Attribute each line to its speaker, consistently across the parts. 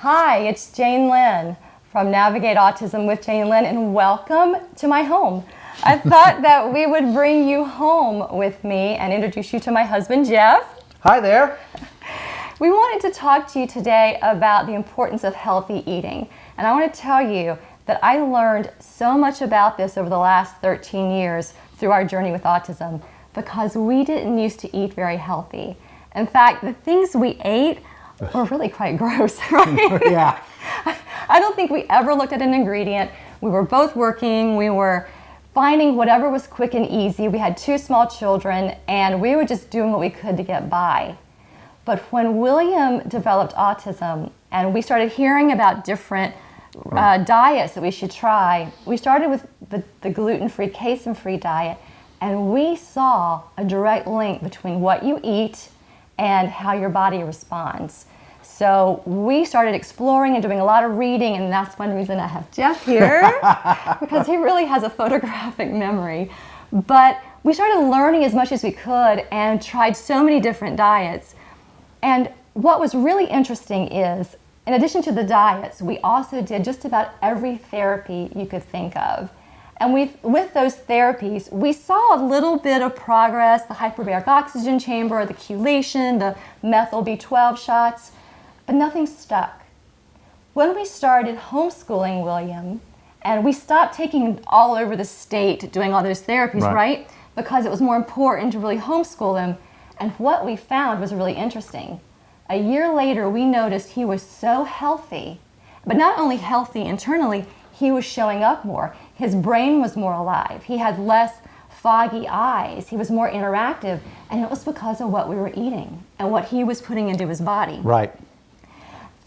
Speaker 1: Hi, it's Jane Lynn from Navigate Autism with Jane Lynn, and welcome to my home. I thought that we would bring you home with me and introduce you to my husband, Jeff.
Speaker 2: Hi there.
Speaker 1: We wanted to talk to you today about the importance of healthy eating. And I want to tell you that I learned so much about this over the last 13 years through our journey with autism because we didn't used to eat very healthy. In fact, the things we ate were really quite gross, right?
Speaker 2: Yeah.
Speaker 1: I don't think we ever looked at an ingredient. We were both working. We were finding whatever was quick and easy. We had 2 small children, and we were just doing what we could to get by. But when William developed autism and we started hearing about different diets that we should try, we started with the gluten-free, casein-free diet, and we saw a direct link between what you eat and how your body responds. So we started exploring and doing a lot of reading, and that's one reason I have Jeff here, because he really has a photographic memory. But we started learning as much as we could and tried so many different diets. And what was really interesting is, in addition to the diets, we also did just about every therapy you could think of. And with those therapies, we saw a little bit of progress, the hyperbaric oxygen chamber, the chelation, the methyl B12 shots, but nothing stuck. When we started homeschooling William, and we stopped taking him all over the state doing all those therapies, right? Because it was more important to really homeschool him. And what we found was really interesting. A year later, we noticed he was so healthy, but not only healthy internally, he was showing up more. His brain was more alive. He had less foggy eyes. He was more interactive, and it was because of what we were eating and what he was putting into his body.
Speaker 2: Right.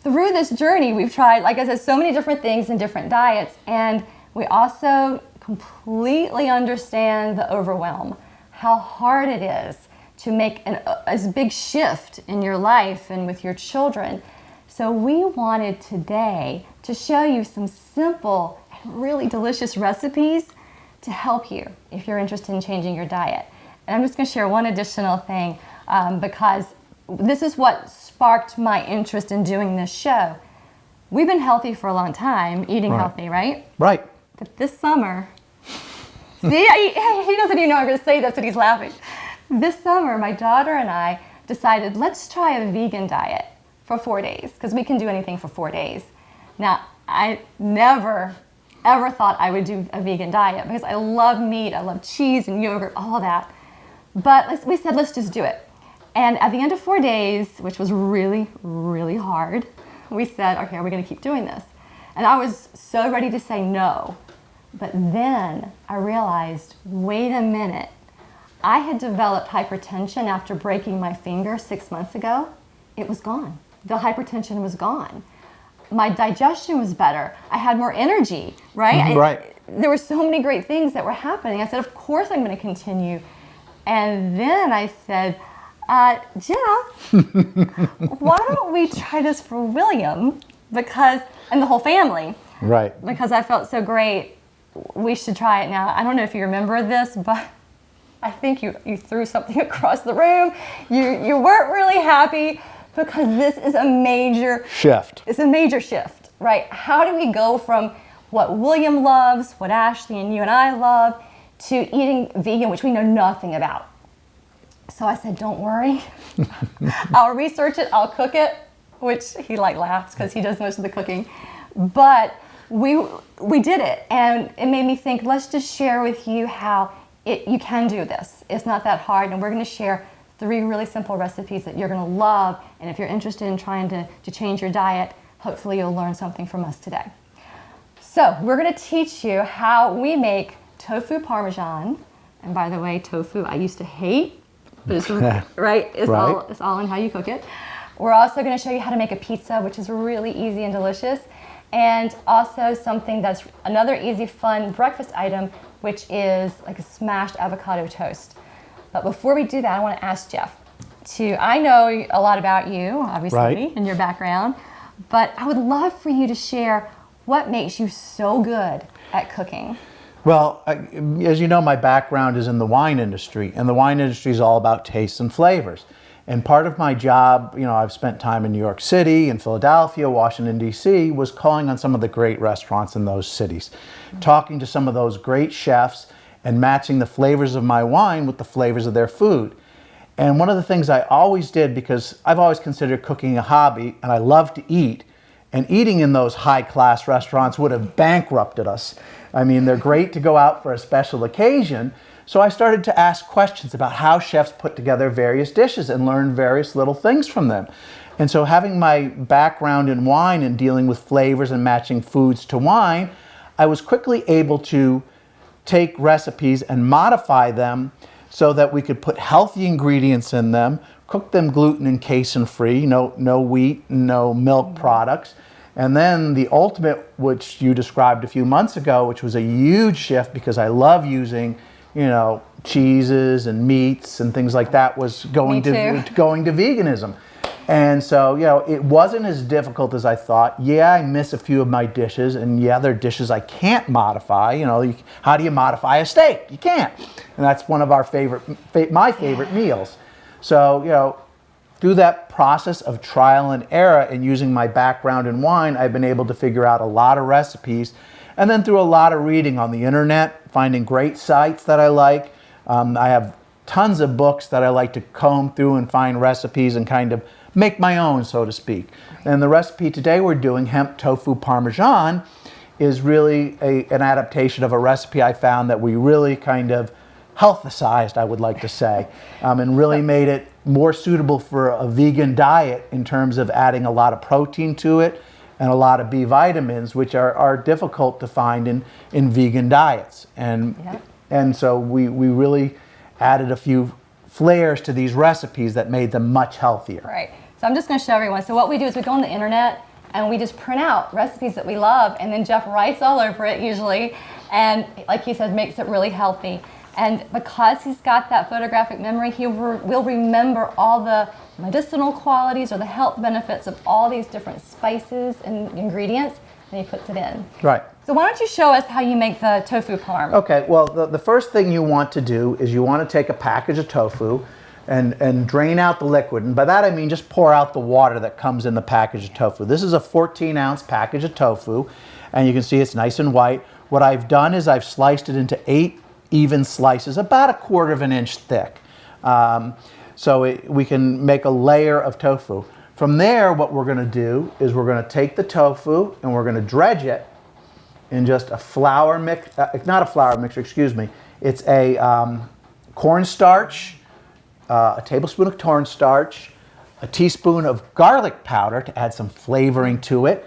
Speaker 1: Through this journey, we've tried, like I said, so many different things and different diets, and we also completely understand the overwhelm, how hard it is to make a big shift in your life and with your children. So we wanted today to show you some simple and really delicious recipes to help you if you're interested in changing your diet. And I'm just going to share one additional thing because this is what sparked my interest in doing this show. We've been healthy for a long time, eating healthy, right?
Speaker 2: Right.
Speaker 1: But this summer, see, he doesn't even know I'm going to say this and he's laughing. This summer, my daughter and I decided, let's try a vegan diet for 4 days, because we can do anything for 4 days. Now, I never, ever thought I would do a vegan diet, because I love meat, I love cheese and yogurt, all that. But we said, let's just do it. And at the end of 4 days, which was really, really hard, we said, okay, we're going to keep doing this. And I was so ready to say no. But then I realized, wait a minute. I had developed hypertension after breaking my finger 6 months ago. It was gone. The hypertension was gone. My digestion was better. I had more energy, right?
Speaker 2: Right.
Speaker 1: There were so many great things that were happening. I said, of course I'm going to continue. And then I said, Jeff, why don't we try this for William? And the whole family.
Speaker 2: Right.
Speaker 1: Because I felt so great. We should try it now. I don't know if you remember this, but I think you threw something across the room. You weren't really happy because this is a major
Speaker 2: shift.
Speaker 1: It's a major shift, right? How do we go from what William loves, what Ashley and you and I love, to eating vegan, which we know nothing about? So I said, don't worry. I'll research it, I'll cook it, which he laughs because he does most of the cooking. But we did it, and it made me think, let's just share with you how you can do this. It's not that hard, and we're going to share 3 really simple recipes that you're going to love, and if you're interested in trying to change your diet, hopefully you'll learn something from us today. So we're going to teach you how we make tofu parmesan, and by the way, tofu I used to hate, but it's right. It's all in how you cook it. We're also going to show you how to make a pizza, which is really easy and delicious, and also something that's another easy, fun breakfast item, which is like a smashed avocado toast. But before we do that, I want to ask Jeff I know a lot about you, obviously, and your background, but I would love for you to share what makes you so good at cooking.
Speaker 2: Well, as you know, my background is in the wine industry, and the wine industry is all about tastes and flavors. And part of my job, I've spent time in New York City and Philadelphia, Washington, D.C., was calling on some of the great restaurants in those cities, talking to some of those great chefs and matching the flavors of my wine with the flavors of their food. And one of the things I always did, because I've always considered cooking a hobby and I love to eat, and eating in those high-class restaurants would have bankrupted us. I mean, they're great to go out for a special occasion. So I started to ask questions about how chefs put together various dishes and learn various little things from them. And so having my background in wine and dealing with flavors and matching foods to wine, I was quickly able to take recipes and modify them so that we could put healthy ingredients in them, cook them gluten and casein free, no wheat, no milk products. And then the ultimate, which you described a few months ago, which was a huge shift because I love using cheeses and meats and things like that, was going to veganism. And so, it wasn't as difficult as I thought. Yeah, I miss a few of my dishes, and yeah, there are dishes I can't modify. How do you modify a steak? You can't. And that's one of our my favorite meals. So, through that process of trial and error and using my background in wine, I've been able to figure out a lot of recipes. And then through a lot of reading on the internet, finding great sites that I like. I have tons of books that I like to comb through and find recipes and kind of make my own, so to speak. And the recipe today we're doing, hemp tofu parmesan, is really an adaptation of a recipe I found that we really kind of healthicized, I would like to say, and really made it more suitable for a vegan diet in terms of adding a lot of protein to it and a lot of B vitamins, which are difficult to find in vegan diets. And so we really added a few flares to these recipes that made them much healthier.
Speaker 1: Right. So I'm just going to show everyone. So what we do is we go on the internet and we just print out recipes that we love, and then Jeff writes all over it usually, and like he said, makes it really healthy. And because he's got that photographic memory, he will remember all the medicinal qualities or the health benefits of all these different spices and ingredients, and he puts it in.
Speaker 2: Right.
Speaker 1: So why don't you show us how you make the tofu parm?
Speaker 2: Okay, well, the first thing you want to do is you want to take a package of tofu and drain out the liquid. And by that I mean just pour out the water that comes in the package of tofu. This is a 14-ounce package of tofu, and you can see it's nice and white. What I've done is I've sliced it into 8 even slices, about 1/4 of an inch thick. We can make a layer of tofu. From there, what we're going to do is we're going to take the tofu and we're going to dredge it in just a flour mix, not a flour mixer, excuse me. It's a cornstarch, a tablespoon of cornstarch, a teaspoon of garlic powder to add some flavoring to it.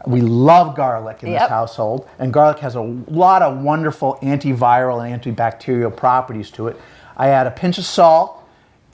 Speaker 2: We love garlic in this household, and garlic has a lot of wonderful antiviral and antibacterial properties to it. I add a pinch of salt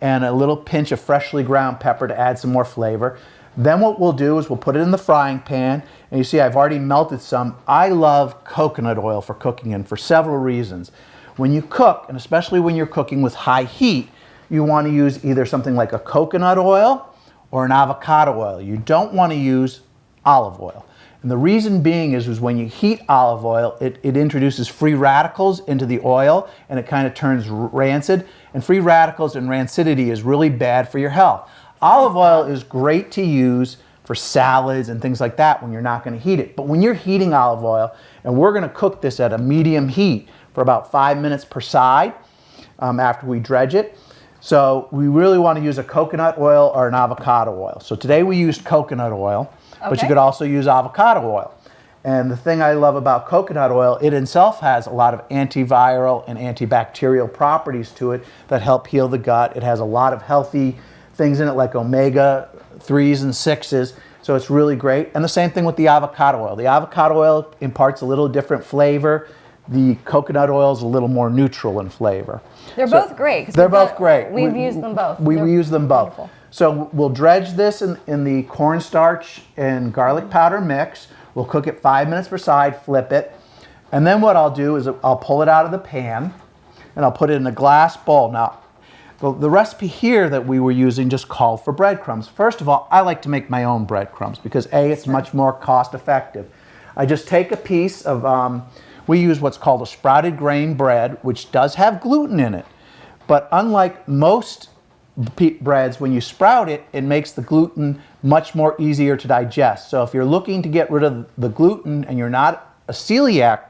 Speaker 2: and a little pinch of freshly ground pepper to add some more flavor. Then what we'll do is we'll put it in the frying pan, and you see I've already melted some. I love coconut oil for cooking in for several reasons. When you cook, and especially when you're cooking with high heat, you want to use either something like a coconut oil or an avocado oil. You don't want to use olive oil. And the reason being is when you heat olive oil, it introduces free radicals into the oil, and it kind of turns rancid. And free radicals and rancidity is really bad for your health. Olive oil is great to use for salads and things like that when you're not going to heat it. But when you're heating olive oil, and we're going to cook this at a medium heat for about 5 minutes per side after we dredge it. So we really want to use a coconut oil or an avocado oil. So today we used coconut oil. Okay. But you could also use avocado oil. And the thing I love about coconut oil, it itself has a lot of antiviral and antibacterial properties to it that help heal the gut. It has a lot of healthy things in it like omega-3s and 6s. So it's really great. And the same thing with the avocado oil. The avocado oil imparts a little different flavor. The coconut oil is a little more neutral in flavor.
Speaker 1: They're both great.
Speaker 2: They're both great.
Speaker 1: We've used them both.
Speaker 2: We use them both.
Speaker 1: Wonderful.
Speaker 2: So we'll dredge this in the cornstarch and garlic powder mix. We'll cook it 5 minutes per side, flip it. And then what I'll do is I'll pull it out of the pan and I'll put it in a glass bowl. Now, the recipe here that we were using just called for breadcrumbs. First of all, I like to make my own breadcrumbs because A, it's much more cost effective. I just take a piece of, we use what's called a sprouted grain bread, which does have gluten in it. But unlike most breads, when you sprout it, it makes the gluten much more easier to digest. So if you're looking to get rid of the gluten and you're not a celiac,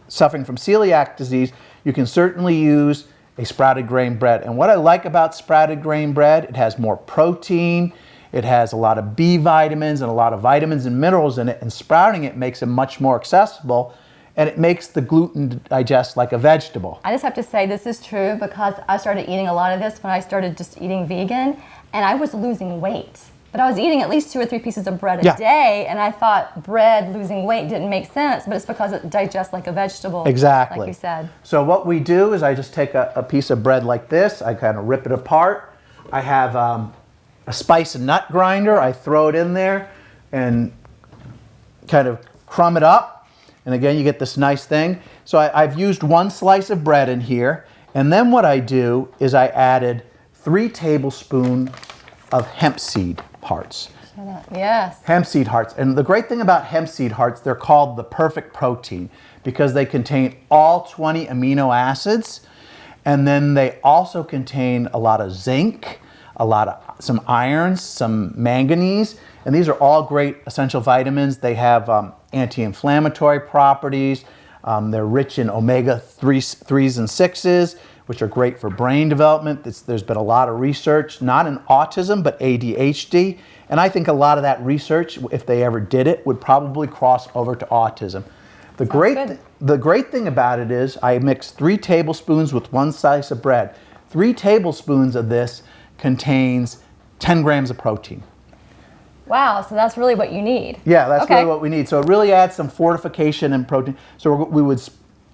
Speaker 2: suffering from celiac disease, you can certainly use a sprouted grain bread. And what I like about sprouted grain bread, it has more protein, it has a lot of B vitamins and a lot of vitamins and minerals in it, and sprouting it makes it much more accessible, and it makes the gluten digest like a vegetable.
Speaker 1: I just have to say this is true because I started eating a lot of this when I started just eating vegan, and I was losing weight. But I was eating at least 2 or 3 pieces of bread a day, and I thought bread losing weight didn't make sense, but it's because it digests like a vegetable.
Speaker 2: Exactly.
Speaker 1: Like you said.
Speaker 2: So what we do is I just take a piece of bread like this, I kind of rip it apart. I have a spice and nut grinder, I throw it in there and kind of crumb it up. And again, you get this nice thing. So I've used 1 slice of bread in here, and then what I do is I added 3 tablespoons of hemp seed hearts.
Speaker 1: Yes.
Speaker 2: Hemp seed hearts. And the great thing about hemp seed hearts, they're called the perfect protein because they contain all 20 amino acids, and then they also contain a lot of zinc, some irons, some manganese, and these are all great essential vitamins. They have anti-inflammatory properties. They're rich in omega-3s and 6s, which are great for brain development. There's been a lot of research, not in autism, but ADHD. And I think a lot of that research, if they ever did it, would probably cross over to autism. The great thing about it is I mix 3 tablespoons with 1 slice of bread. 3 tablespoons of this contains 10 grams of protein.
Speaker 1: Wow, so that's really what you need.
Speaker 2: Yeah, that's really what we need. So it really adds some fortification and protein. So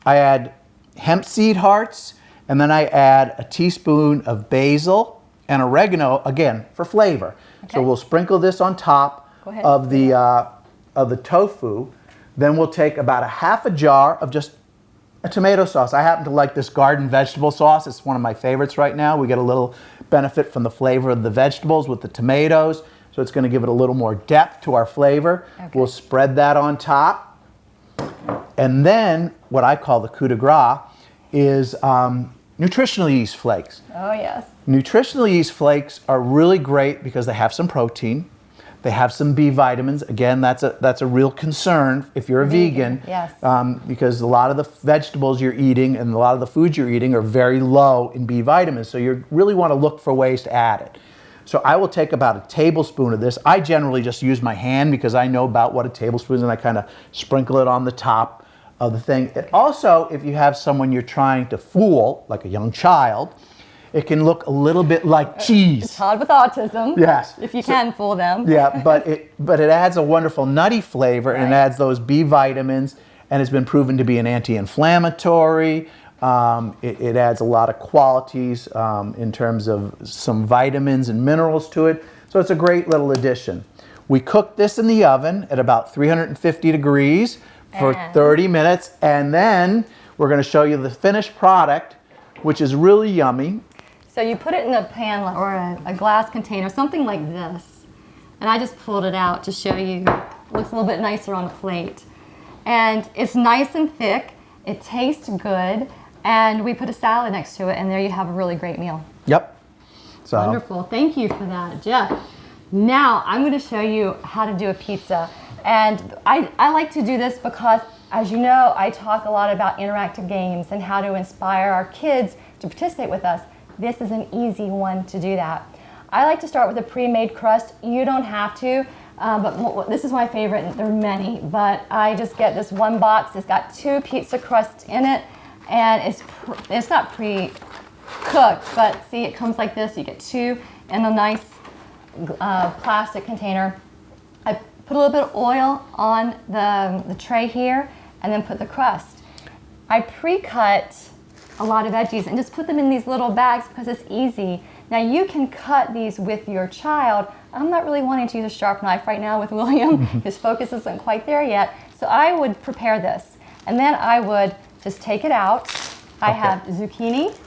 Speaker 2: I add hemp seed hearts, and then I add a teaspoon of basil and oregano, again, for flavor. Okay. So we'll sprinkle this on top of the tofu. Then we'll take about a half a jar of just a tomato sauce. I happen to like this garden vegetable sauce. It's one of my favorites right now. We get a little benefit from the flavor of the vegetables with the tomatoes. So it's going to give it a little more depth to our flavor. Okay. We'll spread that on top. And then what I call the coup de grace is nutritional yeast flakes.
Speaker 1: Oh, yes.
Speaker 2: Nutritional yeast flakes are really great because they have some protein. They have some B vitamins. Again, that's a real concern if you're a vegan.
Speaker 1: Yes.
Speaker 2: Because a lot of the vegetables you're eating and a lot of the foods you're eating are very low in B vitamins. So you really want to look for ways to add it. So I will take about a tablespoon of this. I generally just use my hand because I know about what a tablespoon is, and I kind of sprinkle it on the top of the thing. Also, if you have someone you're trying to fool, like a young child, it can look a little bit like cheese.
Speaker 1: It's hard with autism.
Speaker 2: Yes.
Speaker 1: If you can fool them.
Speaker 2: Yeah, but it adds a wonderful nutty flavor, and it adds those B vitamins, and it's been proven to be an anti-inflammatory. It adds a lot of qualities in terms of some vitamins and minerals to it. So it's a great little addition. We cook this in the oven at about 350 degrees for 30 minutes, and then we're going to show you the finished product, which is really yummy.
Speaker 1: So you put it in a pan or a glass container, something like this. And I just pulled it out to show you. It looks a little bit nicer on a plate. And it's nice and thick. It tastes good. And we put a salad next to it, and there you have a really great meal.
Speaker 2: Yep. So.
Speaker 1: Wonderful. Thank you for that, Jeff. Now I'm going to show you how to do a pizza. And I like to do this because, as you know, I talk a lot about interactive games and how to inspire our kids to participate with us. This is an easy one to do that. I like to start with a pre-made crust. You don't have to, but this is my favorite. There are many, but I just get this one box. It's got 2 pizza crusts in it, and it's not pre-cooked, but see, it comes like this. You get 2 in a nice plastic container. I put a little bit of oil on the tray here, and then put the crust. I pre-cut a lot of veggies and just put them in these little bags because it's easy. Now you can cut these with your child. I'm not really wanting to use a sharp knife right now with William. His focus isn't quite there yet. So I would prepare this, and then I would just take it out. I have zucchini.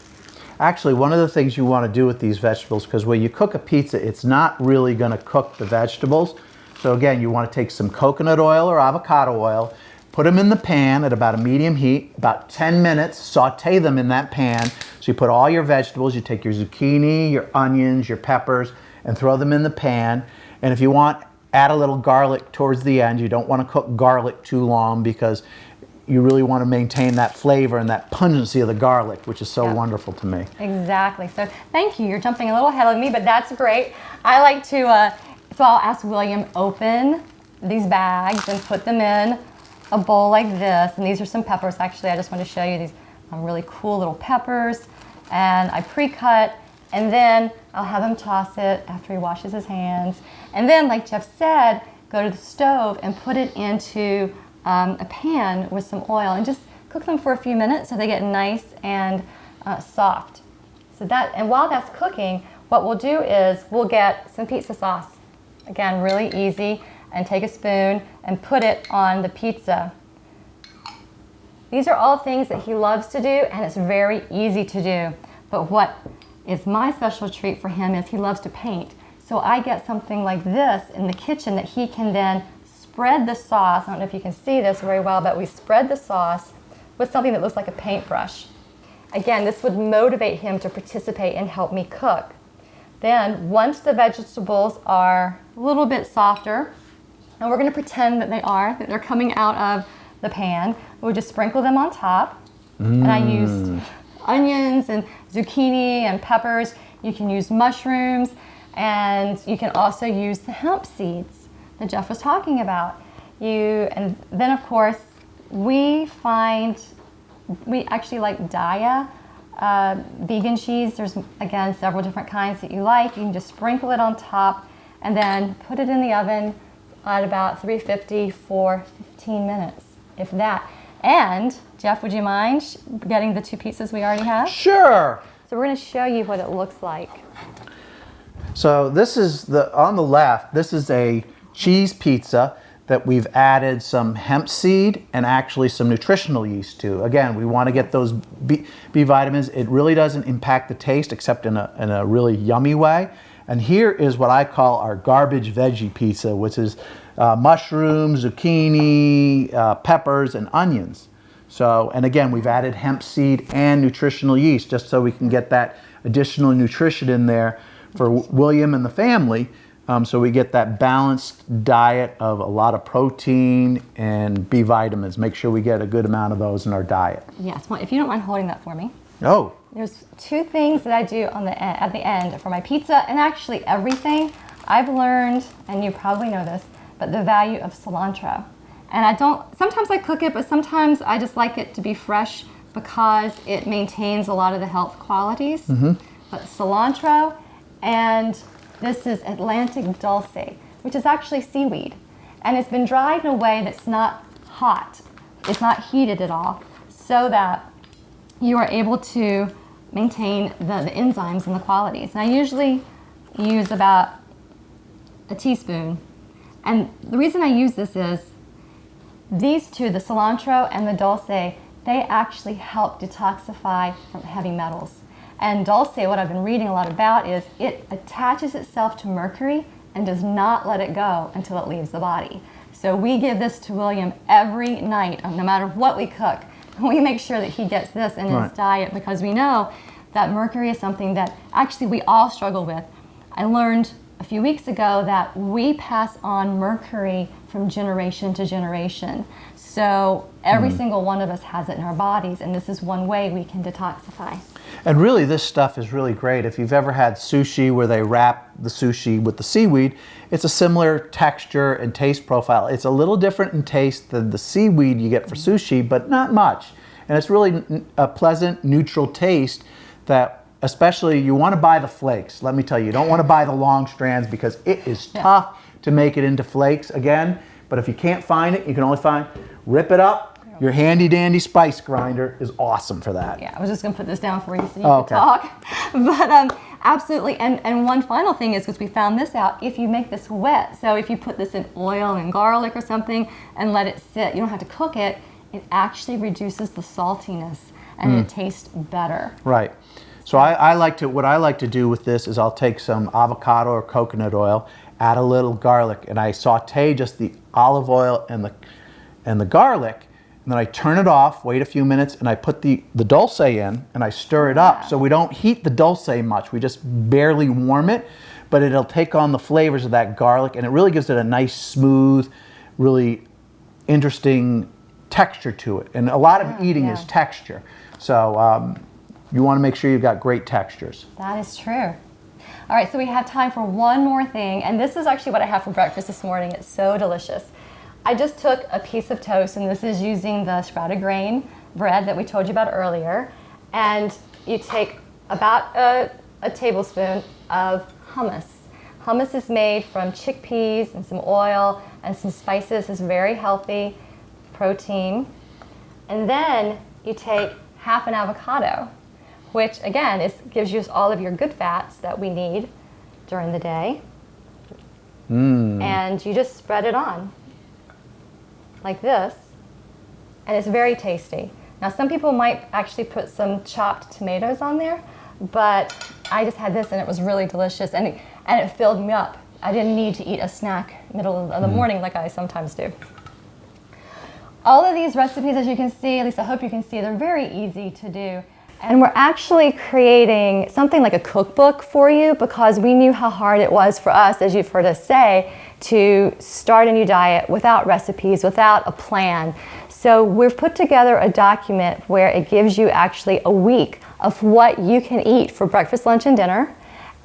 Speaker 2: Actually, one of the things you want to do with these vegetables, because when you cook a pizza, it's not really going to cook the vegetables. So again, you want to take some coconut oil or avocado oil, put them in the pan at about a medium heat, about 10 minutes, saute them in that pan. So you put all your vegetables, you take your zucchini, your onions, your peppers, and throw them in the pan. And if you want, add a little garlic towards the end. You don't want to cook garlic too long because you really want to maintain that flavor and that pungency of the garlic, which is so wonderful to me.
Speaker 1: Exactly. So thank you. You're jumping a little ahead of me, but that's great. I like to, so I'll ask William, open these bags and put them in a bowl like this. And these are some peppers. Actually, I just want to show you these really cool little peppers. And I pre-cut, and then I'll have him toss it after he washes his hands. And then, like Jeff said, go to the stove and put it into a pan with some oil and just cook them for a few minutes so they get nice and soft. And while that's cooking, what we'll do is we'll get some pizza sauce. Again, really easy, and take a spoon and put it on the pizza. These are all things that he loves to do, and it's very easy to do. But what is my special treat for him is he loves to paint. So I get something like this in the kitchen that he can then spread the sauce. I don't know if you can see this very well, but we spread the sauce with something that looks like a paintbrush. Again, this would motivate him to participate and help me cook. Then, once the vegetables are a little bit softer, and we're going to pretend that they're coming out of the pan, we'll just sprinkle them on top. And I used onions and zucchini and peppers. You can use mushrooms, and you can also use the hemp seeds that Jeff was talking about. And then of course, we actually like Daya vegan cheese. There's, again, several different kinds that you like. You can just sprinkle it on top and then put it in the oven at about 350 for 15 minutes, if that. And Jeff, would you mind getting the two pizzas we already have?
Speaker 2: Sure.
Speaker 1: So we're going to show you what it looks like.
Speaker 2: So this is on the left, this is a cheese pizza that we've added some hemp seed and actually some nutritional yeast to. Again, we want to get those B vitamins. It really doesn't impact the taste except in a really yummy way. And here is what I call our garbage veggie pizza, which is mushrooms, zucchini, peppers, and onions. So, and again, we've added hemp seed and nutritional yeast just so we can get that additional nutrition in there for William and the family. So we get that balanced diet of a lot of protein and B vitamins. Make sure we get a good amount of those in our diet.
Speaker 1: Yes, well, if you don't mind holding that for me.
Speaker 2: Oh.
Speaker 1: There's two things that I do at the end for my pizza, and actually everything. I've learned, and you probably know this, but the value of cilantro. And sometimes I cook it, but sometimes I just like it to be fresh because it maintains a lot of the health qualities. But cilantro, and this is Atlantic dulce, which is actually seaweed. And it's been dried in a way that's not hot. It's not heated at all, so that you are able to maintain the enzymes and the qualities. And I usually use about a teaspoon. And the reason I use this is these two, the cilantro and the dulce, they actually help detoxify from heavy metals. And dulce, what I've been reading a lot about, is it attaches itself to mercury and does not let it go until it leaves the body. So we give this to William every night, no matter what we cook. We make sure that he gets this in his diet because we know that mercury is something that actually we all struggle with. I learned a few weeks ago that we pass on mercury from generation to generation. So every single one of us has it in our bodies, and this is one way we can detoxify.
Speaker 2: And really, this stuff is really great. If you've ever had sushi where they wrap the sushi with the seaweed, it's a similar texture and taste profile. It's a little different in taste than the seaweed you get for sushi, but not much. And it's really a pleasant, neutral taste that, especially, you want to buy the flakes. Let me tell you don't want to buy the long strands because it is tough to make it into flakes again. But if you can't find it, you can only rip it up. Your handy dandy spice grinder is awesome for that.
Speaker 1: Yeah, I was just going to put this down for you so you can talk. But absolutely, and one final thing is, because we found this out, if you make this wet, so if you put this in oil and garlic or something and let it sit, you don't have to cook it, it actually reduces the saltiness and it tastes better.
Speaker 2: Right. So what I like to do with this is I'll take some avocado or coconut oil, add a little garlic, and I saute just the olive oil and the garlic, and then I turn it off, wait a few minutes, and I put the dulce in and I stir it up. So we don't heat the dulce much. We just barely warm it, but it'll take on the flavors of that garlic, and it really gives it a nice, smooth, really interesting texture to it. And a lot of eating is texture. So you want to make sure you've got great textures.
Speaker 1: That is true. All right, so we have time for one more thing, and this is actually what I had for breakfast this morning. It's so delicious. I just took a piece of toast, and this is using the sprouted grain bread that we told you about earlier, and you take about a tablespoon of hummus. Hummus is made from chickpeas and some oil and some spices. It's very healthy protein. And then you take half an avocado, which again gives you all of your good fats that we need during the day. And you just spread it on like this, and it's very tasty. Now some people might actually put some chopped tomatoes on there, but I just had this and it was really delicious, and it filled me up. I didn't need to eat a snack middle of the morning like I sometimes do. All of these recipes, as you can see, at least I hope you can see, they're very easy to do. And we're actually creating something like a cookbook for you because we knew how hard it was for us, as you've heard us say, to start a new diet without recipes, without a plan. So we've put together a document where it gives you actually a week of what you can eat for breakfast, lunch, and dinner,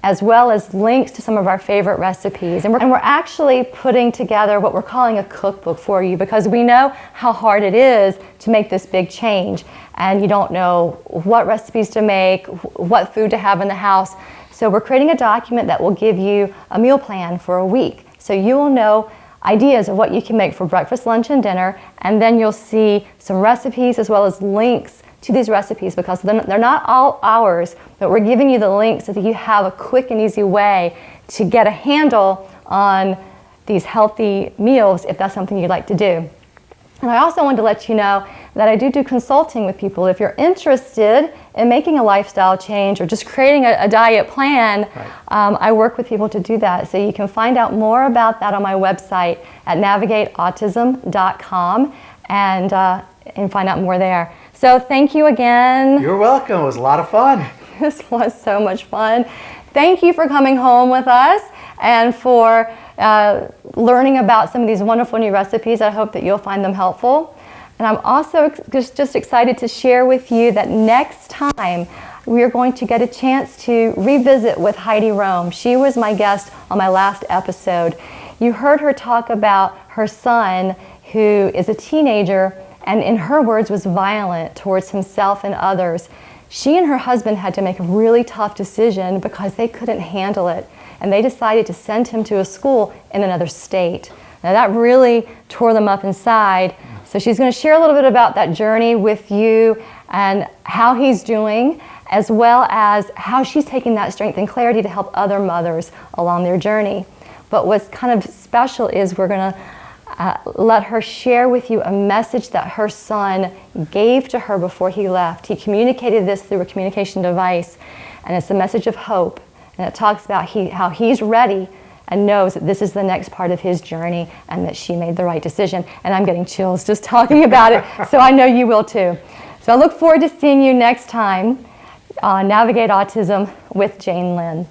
Speaker 1: as well as links to some of our favorite recipes. And we're actually putting together what we're calling a cookbook for you because we know how hard it is to make this big change. And you don't know what recipes to make, what food to have in the house. So we're creating a document that will give you a meal plan for a week. So you will know ideas of what you can make for breakfast, lunch, and dinner, and then you'll see some recipes as well as links to these recipes because they're not all ours, but we're giving you the links so that you have a quick and easy way to get a handle on these healthy meals if that's something you'd like to do. And I also wanted to let you know that I do consulting with people. If you're interested in making a lifestyle change or just creating a diet plan, I work with people to do that. So you can find out more about that on my website at navigateautism.com and find out more there. So thank you again.
Speaker 2: You're welcome. It was a lot of fun.
Speaker 1: This was so much fun. Thank you for coming home with us and for learning about some of these wonderful new recipes. I hope that you'll find them helpful. And I'm also just excited to share with you that next time we are going to get a chance to revisit with Heidi Rome. She was my guest on my last episode. You heard her talk about her son who is a teenager and in her words was violent towards himself and others. She and her husband had to make a really tough decision because they couldn't handle it. And they decided to send him to a school in another state. Now that really tore them up inside. So she's going to share a little bit about that journey with you and how he's doing, as well as how she's taking that strength and clarity to help other mothers along their journey. But what's kind of special is we're going to let her share with you a message that her son gave to her before he left. He communicated this through a communication device, and it's a message of hope. And it talks about how he's ready and knows that this is the next part of his journey and that she made the right decision. And I'm getting chills just talking about it, so I know you will too. So I look forward to seeing you next time on Navigate Autism with Jane Lynn.